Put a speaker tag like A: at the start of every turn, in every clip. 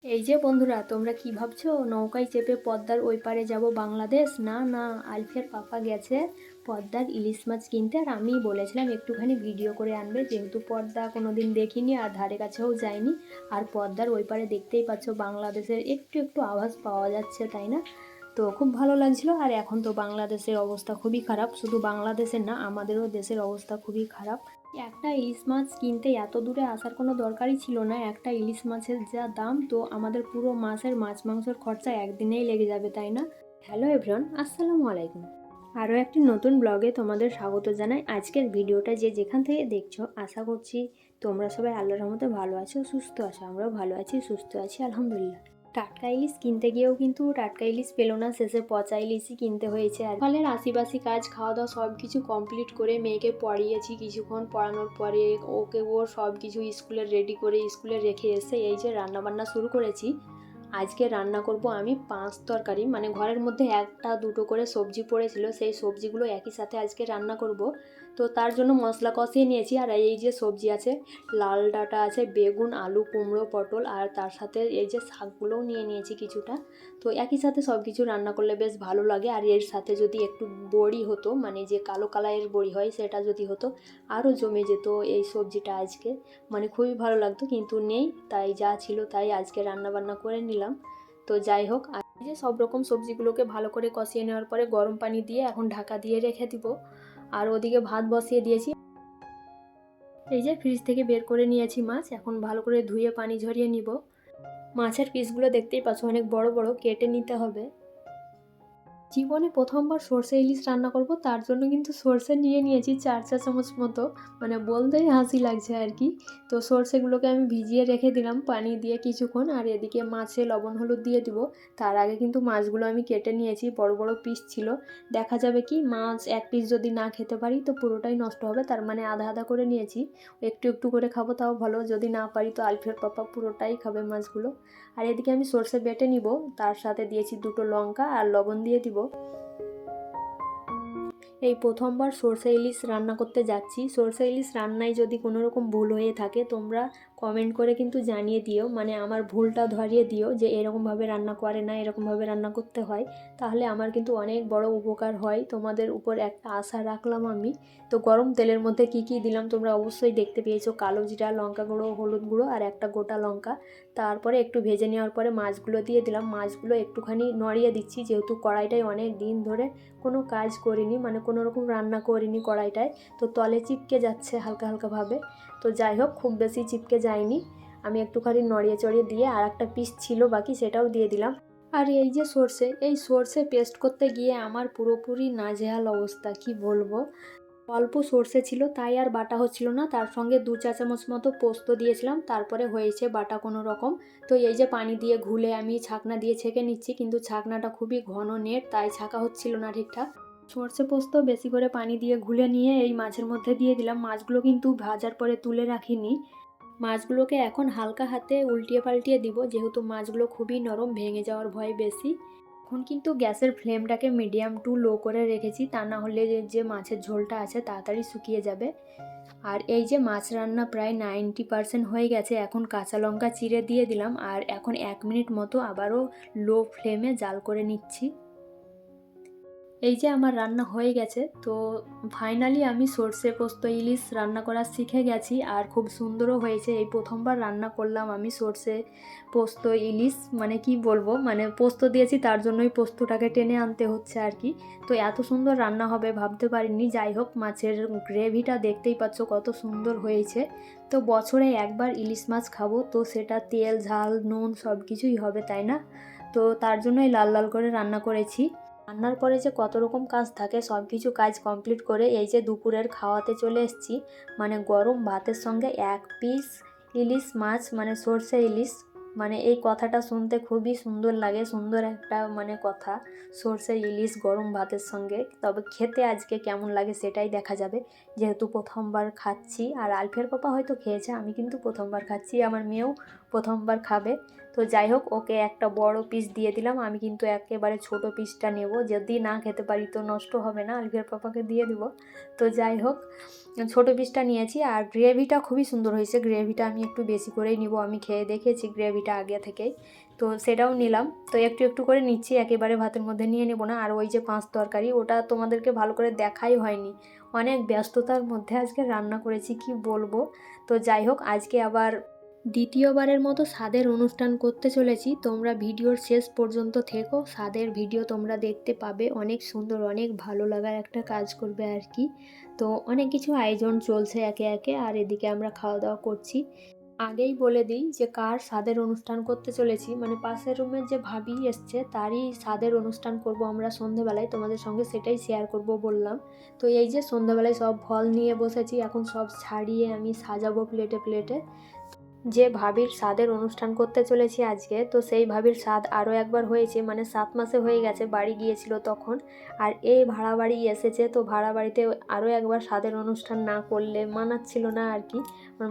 A: এই যে বন্ধুরা, তোমরা কি ভাবছো নৌকায় চেপে পদ্মার ওই পারে যাব বাংলাদেশ? না না, আলফিয়ার পাপা গেছে পদ্মার ইলিশ মাছ কিনতে। আর আমি বলেছিলাম একটুখানি ভিডিও করে আনবে, যেহেতু পদ্মা কোনোদিন দেখিনি আর ধারে কাছেও যায়নি। আর পদ্মার ওই পারে দেখতেই পাচ্ছ বাংলাদেশের একটু একটু আভাস পাওয়া যাচ্ছে, তাই না? তো খুব ভালো লাগছিল। আর এখন তো বাংলাদেশের অবস্থা খুবই খারাপ, শুধু বাংলাদেশের না, আমাদেরও দেশের অবস্থা খুবই খারাপ। একটা ইলিশ মাছ কিনতে এত দূরে আসার কোনো দরকারই ছিল না। একটা ইলিশ মাছের যা দাম, তো আমাদের পুরো মাছের মাছ মাংসের খরচা একদিনেই লেগে যাবে, তাই না? হ্যালো এভরিওয়ান, আসসালামু আলাইকুম। আরও একটি নতুন ব্লগে তোমাদের স্বাগত জানাই। আজকের ভিডিওটা যে যেখান থেকে দেখছো, আশা করছি তোমরা সবাই আল্লাহর রহমতে ভালো আছো, সুস্থ আছো। আমরাও ভালো আছি, সুস্থ আছি, আলহামদুলিল্লাহ। টাটকা ইলিশ কিনতে গিয়েও কিন্তু টাটকা ইলিশ পেলো না, শেষে পচা ইলিশই কিনতে হয়েছে। আর ফলের আশিপাশি কাজ, খাওয়া দাওয়া সব কিছু কমপ্লিট করে মেয়েকে পড়িয়েছি। কিছুক্ষণ পড়ানোর পরে ওর সব কিছু স্কুলে রেডি করে স্কুলে রেখে এসে এই যে রান্নাবান্না শুরু করেছি। আজকে রান্না করব আমি 5 তরকারি, মানে ঘরের মধ্যে একটা দুটো করে সবজি পড়েছিল, সেই সবজিগুলো একই সাথে আজকে রান্না করব। তো তার জন্য মশলা কষিয়ে নিয়েছি। আর এই যে সবজি আছে, লাল ডাঁটা আছে, বেগুন, আলু, কুমড়ো, পটল, আর তার সাথে এই যে শাকগুলোও নিয়ে নিয়েছি কিছুটা। তো একই সাথে সব কিছু রান্না করলে বেশ ভালো লাগে। আর এর সাথে যদি একটু বড়ি হতো, মানে যে কালো কালারের বড়ি হয়, সেটা যদি হতো আরও জমে যেত এই সবজিটা আজকে, মানে খুবই ভালো লাগতো। কিন্তু নেই, তাই যা ছিল তাই আজকে রান্না বান্না করে নিলাম। তো যাই হোক, আর এই যে সব রকম সবজিগুলোকে ভালো করে কষিয়ে নেওয়ার পরে গরম পানি দিয়ে এখন ঢাকা দিয়ে রেখে দিব। আর ওদিকে ভাত বসিয়ে দিয়েছি। এই যে ফ্রিজ থেকে বের করে নিয়েছি মাছ, এখন ভালো করে ধুয়ে পানি ঝরিয়ে নিব। মাছের পিসগুলো দেখতেই পাচ্ছ, অনেক বড় বড়, কেটে নিতে হবে। জীবনে প্রথমবার সর্ষে ইলিশ রান্না করব, তার জন্য কিন্তু সর্ষে নিয়ে নিয়েছি 4 চা চামচ মতো, মানে বলতেই হাসি লাগছে আর কি। তো সর্ষেগুলোকে আমি ভিজিয়ে রেখে দিলাম পানি দিয়ে কিছুক্ষণ। আর এদিকে মাছে লবণ হলুদ দিয়ে দিব। তার আগে কিন্তু মাছগুলো আমি কেটে নিয়েছি, বড় বড় পিস ছিল। দেখা যাবে কি, মাছ এক পিস যদি না খেতে পারি তো পুরোটাই নষ্ট হবে, তার মানে আধা আধা করে নিয়েছি। একটু একটু করে খাবো তাও ভালো, যদি না পারি তো আলফিয়ার পাপা পুরোটাই খাবে মাছগুলো। আর এদিকে আমি সর্ষে বেটে নিব, তার সাথে দিয়েছি 2টো লঙ্কা আর লবণ দিয়ে দিব। এই প্রথমবার সর্ষে ইলিশ রান্না করতে যাচ্ছি। সর্ষে ইলিশ রান্নায় যদি কোনো রকম ভুল হয়ে থাকে তোমরা কমেন্ট করে কিন্তু জানিয়ে দিও, মানে আমার ভুলটা ধরিয়ে দিও যে এরকমভাবে রান্না করে না, এরকমভাবে রান্না করতে হয়। তাহলে আমার কিন্তু অনেক বড় উপকার হয়, তোমাদের উপর একটা আশা রাখলাম আমি। তো গরম তেলের মধ্যে কি কি দিলাম তোমরা অবশ্যই দেখতে পেয়েছো, কালো জিরা, লঙ্কা গুঁড়ো, হলুদ গুঁড়ো আর একটা গোটা লঙ্কা। তারপরে একটু ভেজে নেওয়ার পরে মাছগুলো দিয়ে দিলাম। মাছগুলো একটুখানি নড়িয়ে দিচ্ছি, যেহেতু কড়াইটায় অনেক দিন ধরে কোনো কাজ করিনি, মানে কোনো রকম রান্না করিনি কড়াইটায়, তো তলে চিপকে যাচ্ছে হালকা হালকাভাবে। তো যাই হোক, খুব বেশি চিপকে যায়নি। আমি একটুখানি নড়িয়ে চড়িয়ে দিয়ে আর একটা পিস ছিল বাকি, সেটাও দিয়ে দিলাম। আর এই যে সর্ষে, এই সর্ষে পেস্ট করতে গিয়ে আমার পুরোপুরি নাজেহাল অবস্থা, কি বলবো। অল্প সর্ষে ছিল তাই আর বাটা হচ্ছিল না, তার সঙ্গে 2 চা চামচ মতো পোস্ত দিয়েছিলাম, তারপরে হয়েছে বাটা কোনো রকম। তো এই যে পানি দিয়ে ঘুলে আমি ছাকনা দিয়ে ছেঁকে নিচ্ছি, কিন্তু ছাকনাটা খুবই ঘন নেট, তাই ছাকা হচ্ছিল না ঠিকঠাক। সর্ষে পোস্ত বেশি করে পানি দিয়ে ঘুলে নিয়ে এই মাছের মধ্যে দিয়ে দিলাম। মাছগুলো কিন্তু ভাজার পরে তুলে রাখিনি। মাছগুলোকে এখন হালকা হাতে উল্টিয়ে পাল্টিয়ে দিব, যেহেতু মাছগুলো খুবই নরম, ভেঙে যাওয়ার ভয় বেশি। এখন কিন্তু গ্যাসের ফ্লেমটাকে মিডিয়াম টু লো করে রেখেছি, তা না হলে যে মাছের ঝোলটা আছে তাড়াতাড়ি শুকিয়ে যাবে। আর এই যে মাছ রান্না প্রায় 90% হয়ে গেছে, এখন কাঁচা লঙ্কা চিড়ে দিয়ে দিলাম। আর এখন 1 মিনিট মতো আবারও লো ফ্লেমে জাল করে নিচ্ছি। এই যে আমার রান্না হয়ে গেছে। তো ফাইনালি আমি সর্ষে পোস্ত ইলিশ রান্না করা শিখে গেছি, আর খুব সুন্দরও হয়েছে। এই প্রথমবার রান্না করলাম আমি সর্ষে পোস্ত ইলিশ, মানে কি বলবো, মানে পোস্ত দিয়েছি তার জন্যই পোস্তটাকে টেনে আনতে হচ্ছে আর কি। তো এত সুন্দর রান্না হবে ভাবতে পারিনি। যাই হোক, মাছের গ্রেভিটা দেখতেই পাচ্ছ কত সুন্দর হয়েছে। তো বছরে একবার ইলিশ মাছ খাবো, তো সেটা তেল ঝাল নুন সব কিছুই হবে, তাই না? তো তার জন্যই লাল লাল করে রান্না করেছি। রান্নার পরে যে কত রকম কাজ থাকে, সব কিছু কাজ কমপ্লিট করে এই যে দুপুরের খাওয়াতে চলে এসেছি। মানে গরম ভাতের সঙ্গে 1 পিস ইলিশ মাছ, মানে সর্ষে ইলিশ, মানে এই কথাটা শুনতে খুবই সুন্দর লাগে, সুন্দর একটা মানে কথা, সর্ষে ইলিশ গরম ভাতের সঙ্গে। তবে খেতে আজকে কেমন লাগে সেটাই দেখা যাবে, যেহেতু প্রথমবার খাচ্ছি। আর আলফিয়ার পাপা হয়তো খেয়েছে, আমি কিন্তু প্রথমবার খাচ্ছি, আমার মেয়েও প্রথমবার খাবে। তো যাই হোক, ওকে একটা বড় পিস দিয়ে দিলাম। আমি কিন্তু একেবারে ছোট পিসটা নেব, যদি না খেতে পারি তো নষ্ট হবে না, আলফিয়ার পাপাকে দিয়ে দিব। তো যাই হোক, ছোট পিসটা নিয়েছি। আর গ্রেভিটা খুবই সুন্দর হয়েছে, গ্রেভিটা আমি একটু বেশি করেই নিব, আমি খেয়ে দেখেছি গ্রেভিটা আগে থেকেই। তো সেটাও নিলাম। তো একটু একটু করে নিচ্ছি, একেবারে ভাতের মধ্যে নিয়ে নেব না। আর ওই যে 5 তরকারি, ওটা তোমাদেরকে ভালো করে দেখাই হয়নি, অনেক ব্যস্ততার মধ্যে আজকে রান্না করেছি, কি বলবো। তো যাই হোক, আজকে আবার দ্বিতীয়বারের মতো স্বাদের অনুষ্ঠান করতে চলেছি। তোমরা ভিডিওর শেষ পর্যন্ত থেকো, স্বাদের ভিডিও তোমরা দেখতে পাবে, অনেক সুন্দর, অনেক ভালো লাগার একটা কাজ করবে আর কি। তো অনেক কিছু আয়োজন চলছে একে একে, আর এদিকে আমরা খাওয়া দাওয়া করছি। আগেই বলে দিই যে কার স্বাদের অনুষ্ঠান করতে চলেছি, মানে পাশের রুমের যে ভাবি এসছে তারই স্বাদের অনুষ্ঠান করব আমরা সন্ধেবেলায়, তোমাদের সঙ্গে সেটাই শেয়ার করব বললাম। তো এই যে সন্ধেবেলায় সব ফল নিয়ে বসেছি, এখন সব ছাড়িয়ে আমি সাজাবো প্লেটে প্লেটে। যে ভাবির স্বাদের অনুষ্ঠান করতে চলেছি আজকে, তো সেই ভাবির স্বাদ আরও একবার হয়েছে, মানে 7 মাসে হয়ে গেছে, বাড়ি গিয়েছিল তখন। আর এই ভাড়া বাড়ি এসেছে, তো ভাড়া বাড়িতে আরও একবার স্বাদের অনুষ্ঠান না করলে মানাচ্ছিল না আর কি।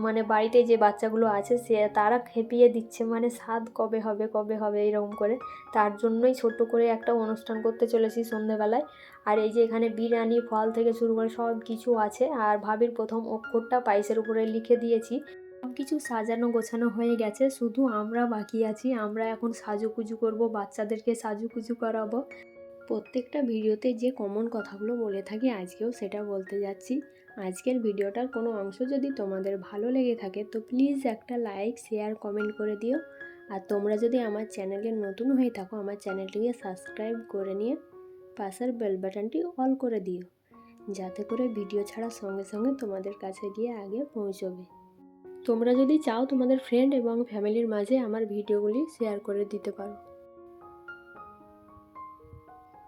A: মানে বাড়িতে যে বাচ্চাগুলো আছে সে তারা খেপিয়ে দিচ্ছে, মানে স্বাদ কবে হবে কবে হবে এরকম করে। তার জন্যই ছোট্ট করে একটা অনুষ্ঠান করতে চলেছি সন্ধেবেলায়। আর এই যে এখানে বিরিয়ানি, ফল থেকে শুরু করে সব কিছু আছে। আর ভাবির প্রথম অক্ষরটা পায়েসের উপরে লিখে দিয়েছি। সব কিছু সাজানো গোছানো হয়ে গেছে, শুধু আমরা বাকি আছি। আমরা এখন সাজুগুজু করব, বাচ্চাদেরকে সাজুগুজু করাবো। প্রত্যেকটা ভিডিওতে যে কমন কথাগুলো বলে থাকি আজকেও সেটা বলতে যাচ্ছি। আজকের ভিডিওটার কোনো অংশ যদি তোমাদের ভালো লেগে থাকে তো প্লিজ একটা লাইক, শেয়ার, কমেন্ট করে দিও। আর তোমরা যদি আমার চ্যানেলে নতুন হয়ে থাকো, আমার চ্যানেলটিকে সাবস্ক্রাইব করে নিয়ে পাশের বেল বাটনটি অল করে দিও, যাতে করে ভিডিও ছাড়ার সঙ্গে সঙ্গে তোমাদের কাছে গিয়ে আগে পৌঁছবে। তোমরা যদি চাও তোমাদের ফ্রেন্ড এবং ফ্যামিলির মাঝে আমার ভিডিওগুলি শেয়ার করে দিতে পারো।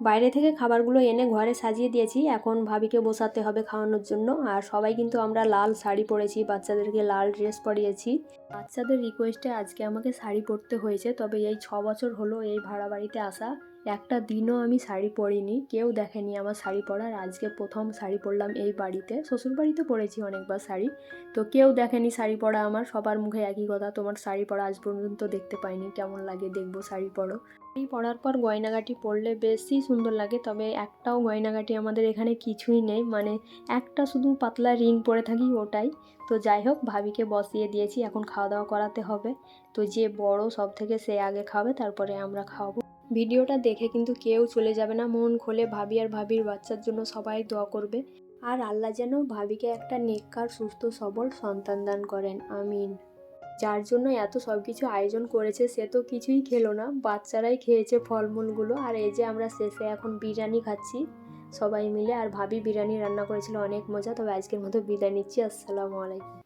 A: বাইরে থেকে খাবারগুলো এনে ঘরে সাজিয়ে দিয়েছি, এখন ভাবিকে বসাতে হবে খাওয়ানোর জন্য। আর সবাই কিন্তু আমরা লাল শাড়ি পরেছি, বাচ্চাদেরকে লাল ড্রেস পরিয়েছি। বাচ্চাদের রিকোয়েস্টে আজকে আমাকে শাড়ি পরতে হয়েছে, তবে এই 6 বছর হলো এই ভাড়া বাড়িতে আসা, একটা দিনও আমি শাড়ি পরিনি, কেউ দেখেনি আমার শাড়ি পরার। আজকে প্রথম শাড়ি পরলাম এই বাড়িতে, শ্বশুর বাড়িতে পরেছি অনেকবার শাড়ি, তো কেউ দেখেনি শাড়ি পরা আমার। সবার মুখে একই কথা, তোমার শাড়ি পরা আজ পর্যন্ত দেখতে পাইনি, কেমন লাগে দেখবো শাড়ি পরো। শাড়ি পরার পর গয়নাগাটি পরলে বেশি সুন্দর লাগে, তবে একটাও গয়নাগাটি আমাদের এখানে কিছুই নেই, মানে একটা শুধু পাতলা রিং পরে থাকি ওটাই। তো যাই হোক, ভাবিকে বসিয়ে দিয়েছি, এখন খাওয়া দাওয়া করাতে হবে। তো যে বড় সব থেকে সে আগে খাবে, তারপরে আমরা খাওয়াবো। ভিডিওটা দেখে কিন্তু কেউ চলে যাবে না, মন খুলে ভাবি আর ভাবির বাচ্চার জন্য সবাই দোয়া করবে। আর আল্লাহ যেন ভাবিকে একটা নেককার, সুস্থ, সবল সন্তান দান করেন, আমিন। যার জন্য এত সব কিছু আয়োজন করেছে সে তো কিছুই খেলো না, বাচ্চারাই খেয়েছে ফলমূলগুলো। আর এই যে আমরা শেষে এখন বিরিয়ানি খাচ্ছি সবাই মিলে। আর ভাবি বিরিয়ানি রান্না করেছিল, অনেক মজা। তবে আজকের মতো বিদায় নিচ্ছি, আসসালামু আলাইকুম।